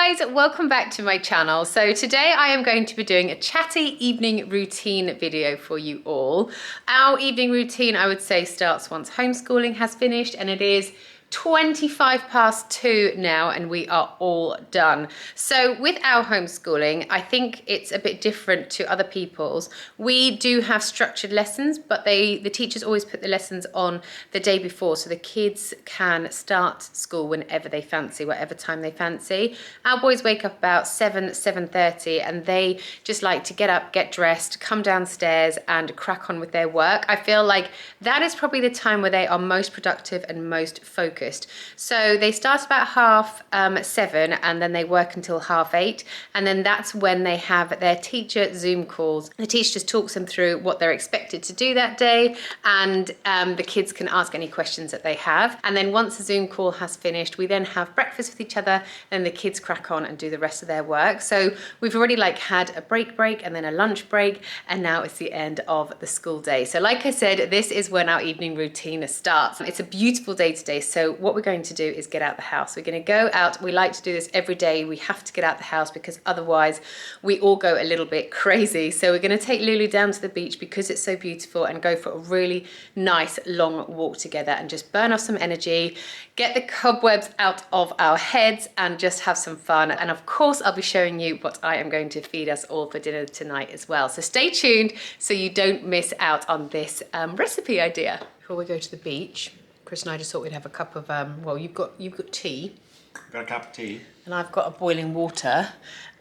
guys, welcome back to my channel. So today I am going to be doing a chatty evening routine video for you all. Our evening routine, I would say, starts once homeschooling has finished, and it is 2 now, and we are all done. So with our homeschooling, I think it's a bit different to other people's. We do have structured lessons, but the teachers always put the lessons on the day before, so the kids can start school whenever they fancy, whatever time they fancy. Our boys wake up about 7:30, and they just like to get up, get dressed, come downstairs and crack on with their work. I feel like that is probably the time where they are most productive and most focused. So they start about 7:30, and then they work until 8:30, and then that's when they have their teacher Zoom calls. The teacher just talks them through what they're expected to do that day, and the kids can ask any questions that they have. And then once the Zoom call has finished, we then have breakfast with each other, and the kids crack on and do the rest of their work. So we've already had a break and then a lunch break, and now it's the end of the school day. So like I said, this is when our evening routine starts. It's a beautiful day today, so what we're going to do is get out the house. We're going to go out. We like to do this every day. We have to get out the house because otherwise we all go a little bit crazy. So we're going to take Lulu down to the beach because it's so beautiful, and go for a really nice long walk together and just burn off some energy, get the cobwebs out of our heads, and just have some fun. And of course, I'll be showing you what I am going to feed us all for dinner tonight as well. So stay tuned so you don't miss out on this recipe idea. Before we go to the beach, Chris and I just thought we'd have a cup of, well, you've got tea. Got a cup of tea. And I've got a boiling water.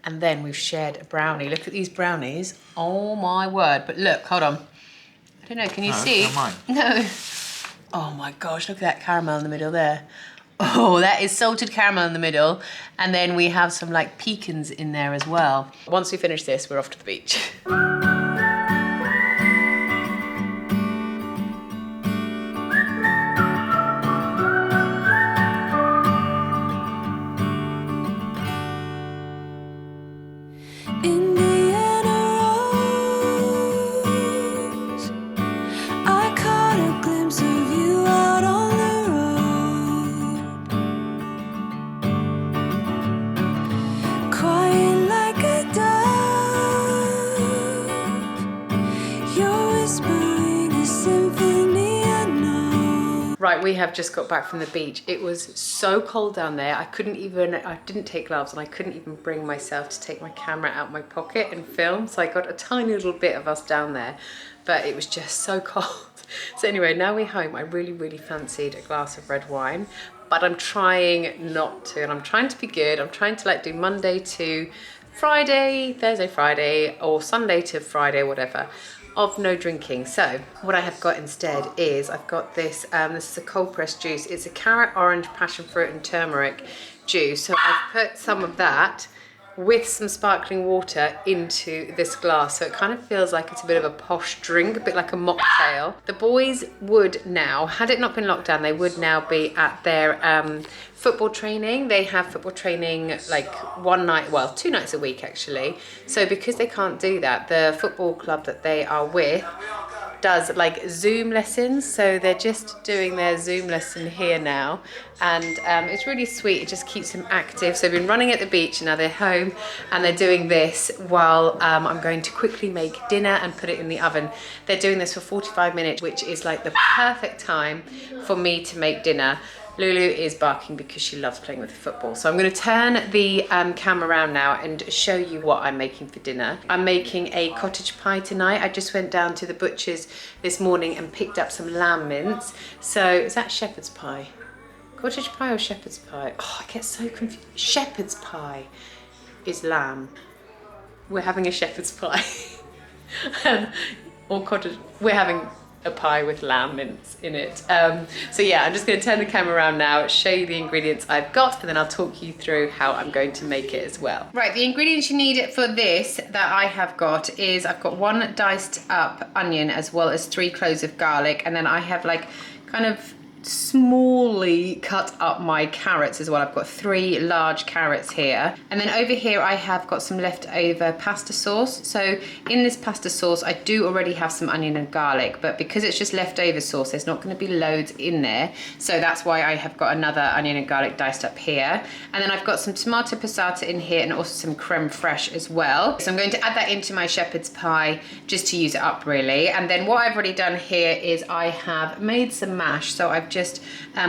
And then we've shared a brownie. Look at these brownies. Oh my word. But look, hold on. I don't know, can you see? That's not mine. No. Oh my gosh, look at that caramel in the middle there. Oh, that is salted caramel in the middle. And then we have some like pecans in there as well. Once we finish this, we're off to the beach. Right, we have just got back from the beach. It was so cold down there. I didn't take gloves, and I couldn't even bring myself to take my camera out of my pocket and film. So I got a tiny little bit of us down there, but it was just so cold. So anyway, now we're home. I really fancied a glass of red wine, but I'm trying not to, and I'm trying to be good. I'm trying to do Monday to Friday, Thursday, Friday, or Sunday to Friday, whatever, of no drinking. So what I have got instead is I've got this, this is a cold pressed juice. It's a carrot, orange, passion fruit and turmeric juice. So I've put some of that with some sparkling water into this glass. So it kind of feels like it's a bit of a posh drink, a bit like a mocktail. The boys would now, had it not been locked down, they would now be at their football training. They have football training like 2 nights a week actually. So because they can't do that, the football club that they are with does like Zoom lessons. So they're just doing their Zoom lesson here now, and it's really sweet. It just keeps them active. So they've been running at the beach, and now they're home and they're doing this while I'm going to quickly make dinner and put it in the oven. They're doing this for 45 minutes, which is like the perfect time for me to make dinner. Lulu is barking because she loves playing with the football. So I'm going to turn the camera around now and show you what I'm making for dinner. I'm making a cottage pie tonight. I just went down to the butcher's this morning and picked up some lamb mince. So is that shepherd's pie? Cottage pie or shepherd's pie? Oh, I get so confused. Shepherd's pie is lamb. We're having a shepherd's pie. Or cottage, we're having a pie with lamb mince in it. So yeah, I'm just going to turn the camera around now, show you the ingredients I've got, and then I'll talk you through how I'm going to make it as well. Right, the ingredients you need for this that I have got is I've got 1 diced up onion as well as 3 cloves of garlic, and then I have like kind of smallly cut up my carrots as well. I've got 3 large carrots here. And then over here I have got some leftover pasta sauce. So in this pasta sauce I do already have some onion and garlic, but because it's just leftover sauce there's not going to be loads in there. So that's why I have got another onion and garlic diced up here. And then I've got some tomato passata in here and also some creme fraiche as well. So I'm going to add that into my shepherd's pie just to use it up really. And then what I've already done here is I have made some mash. So I've just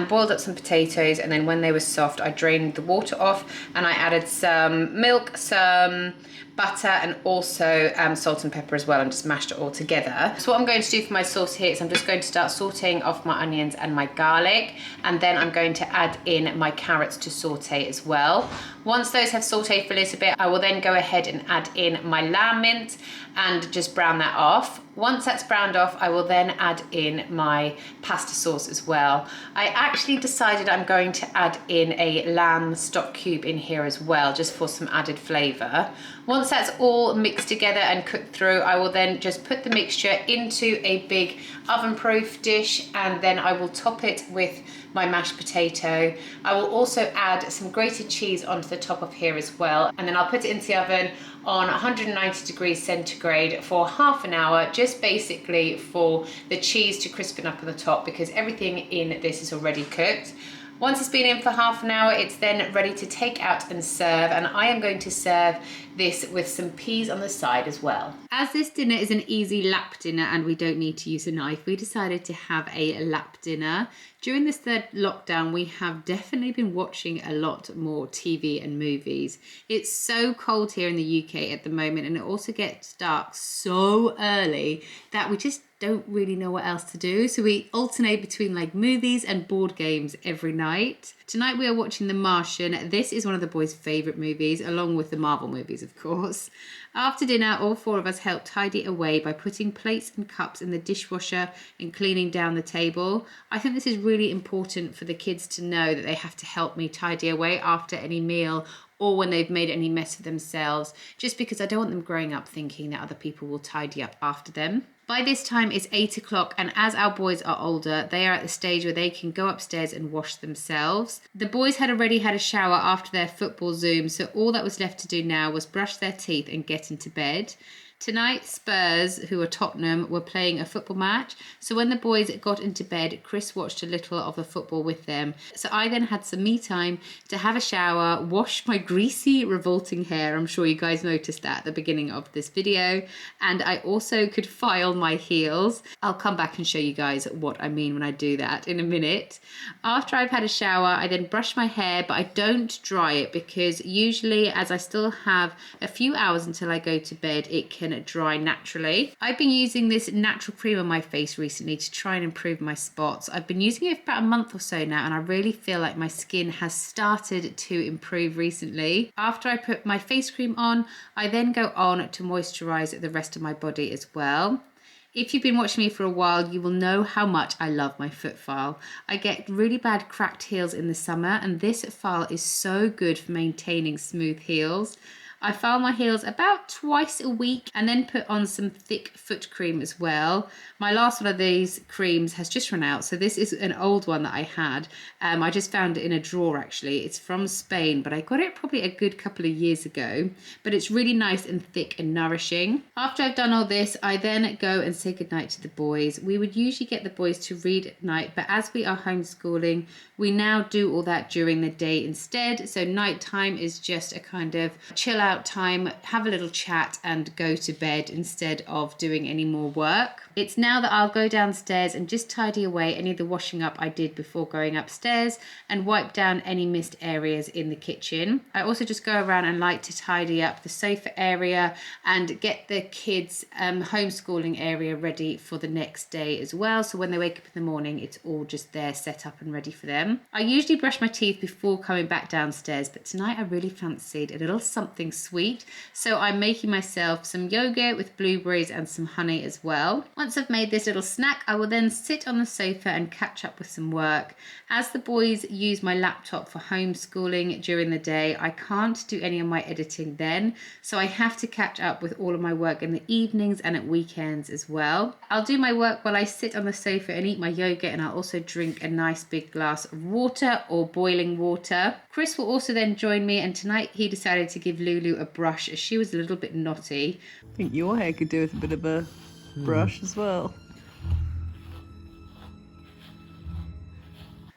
boiled up some potatoes, and then when they were soft I drained the water off and I added some milk, some butter, and also salt and pepper as well, and just mashed it all together. So what I'm going to do for my sauce here is I'm just going to start sauteing off my onions and my garlic, and then I'm going to add in my carrots to saute as well. Once those have sauteed for a little bit, I will then go ahead and add in my lamb mince and just brown that off. Once that's browned off, I will then add in my pasta sauce as well. I actually decided I'm going to add in a lamb stock cube in here as well, just for some added flavour. Once that's all mixed together and cooked through, I will then just put the mixture into a big oven-proof dish, and then I will top it with my mashed potato. I will also add some grated cheese onto the top of here as well, and then I'll put it into the oven on 190 degrees centigrade for half an hour, just basically for the cheese to crispen up at the top, because everything in this is already cooked. Once it's been in for half an hour, it's then ready to take out and serve, and I am going to serve this with some peas on the side as well. As this dinner is an easy lap dinner and we don't need to use a knife, we decided to have a lap dinner. During this 3rd lockdown, we have definitely been watching a lot more TV and movies. It's so cold here in the UK at the moment, and it also gets dark so early that we just don't really know what else to do. So we alternate between like movies and board games every night. Tonight we are watching The Martian. This is one of the boys' favourite movies, along with the Marvel movies, of course. After dinner, all 4 of us helped tidy away by putting plates and cups in the dishwasher and cleaning down the table. I think this is really important for the kids to know that they have to help me tidy away after any meal or when they've made any mess of themselves, just because I don't want them growing up thinking that other people will tidy up after them. By this time it's 8 o'clock, and as our boys are older, they are at the stage where they can go upstairs and wash themselves. The boys had already had a shower after their football Zoom, so all that was left to do now was brush their teeth and get into bed. Tonight, Spurs, who are Tottenham, were playing a football match. So when the boys got into bed, Chris watched a little of the football with them. So I then had some me time to have a shower, wash my greasy, revolting hair. I'm sure you guys noticed that at the beginning of this video. And I also could file my heels. I'll come back and show you guys what I mean when I do that in a minute. After I've had a shower, I then brush my hair, but I don't dry it because usually, as I still have a few hours until I go to bed, it can dry naturally. I've been using this natural cream on my face recently to try and improve my spots. I've been using it for about a month or so now, and I really feel like my skin has started to improve recently. After I put my face cream on, I then go on to moisturize the rest of my body as well. If you've been watching me for a while, you will know how much I love my foot file. I get really bad cracked heels in the summer, and this file is so good for maintaining smooth heels. I file my heels about twice a week and then put on some thick foot cream as well. My last one of these creams has just run out, so this is an old one that I had. I just found it in a drawer actually. It's from Spain, but I got it probably a good couple of years ago. But it's really nice and thick and nourishing. After I've done all this, I then go and say goodnight to the boys. We would usually get the boys to read at night, but as we are homeschooling, we now do all that during the day instead. So nighttime is just a kind of chill out time, have a little chat and go to bed instead of doing any more work. It's now that I'll go downstairs and just tidy away any of the washing up I did before going upstairs and wipe down any missed areas in the kitchen. I also just go around and like to tidy up the sofa area and get the kids' homeschooling area ready for the next day as well. So when they wake up in the morning, it's all just there set up and ready for them. I usually brush my teeth before coming back downstairs, but tonight I really fancied a little something sweet. So I'm making myself some yogurt with blueberries and some honey as well. Once I've made this little snack, I will then sit on the sofa and catch up with some work. As the boys use my laptop for homeschooling during the day, I can't do any of my editing then, so I have to catch up with all of my work in the evenings and at weekends as well. I'll do my work while I sit on the sofa and eat my yogurt, and I'll also drink a nice big glass of water or boiling water. Chris will also then join me, and tonight he decided to give Lulu a brush as she was a little bit naughty. I think your hair could do with a bit of a brush as well.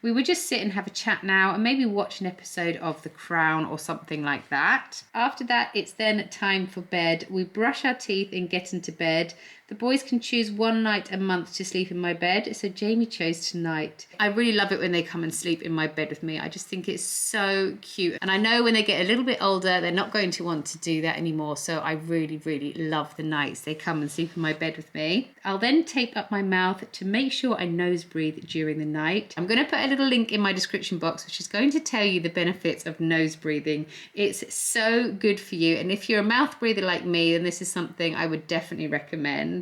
We would just sit and have a chat now and maybe watch an episode of The Crown or something like that. After that, it's then time for bed. We brush our teeth and get into bed. The boys can choose one night a month to sleep in my bed, so Jamie chose tonight. I really love it when they come and sleep in my bed with me. I just think it's so cute. And I know when they get a little bit older, they're not going to want to do that anymore. So I really, really love the nights they come and sleep in my bed with me. I'll then tape up my mouth to make sure I nose breathe during the night. I'm going to put a little link in my description box, which is going to tell you the benefits of nose breathing. It's so good for you. And if you're a mouth breather like me, then this is something I would definitely recommend.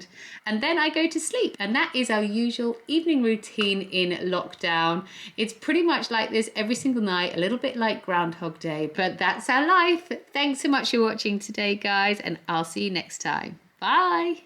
And then I go to sleep, and that is our usual evening routine in lockdown. It's pretty much like this every single night, a little bit like Groundhog Day, but that's our life. Thanks so much for watching today, guys, and I'll see you next time. Bye.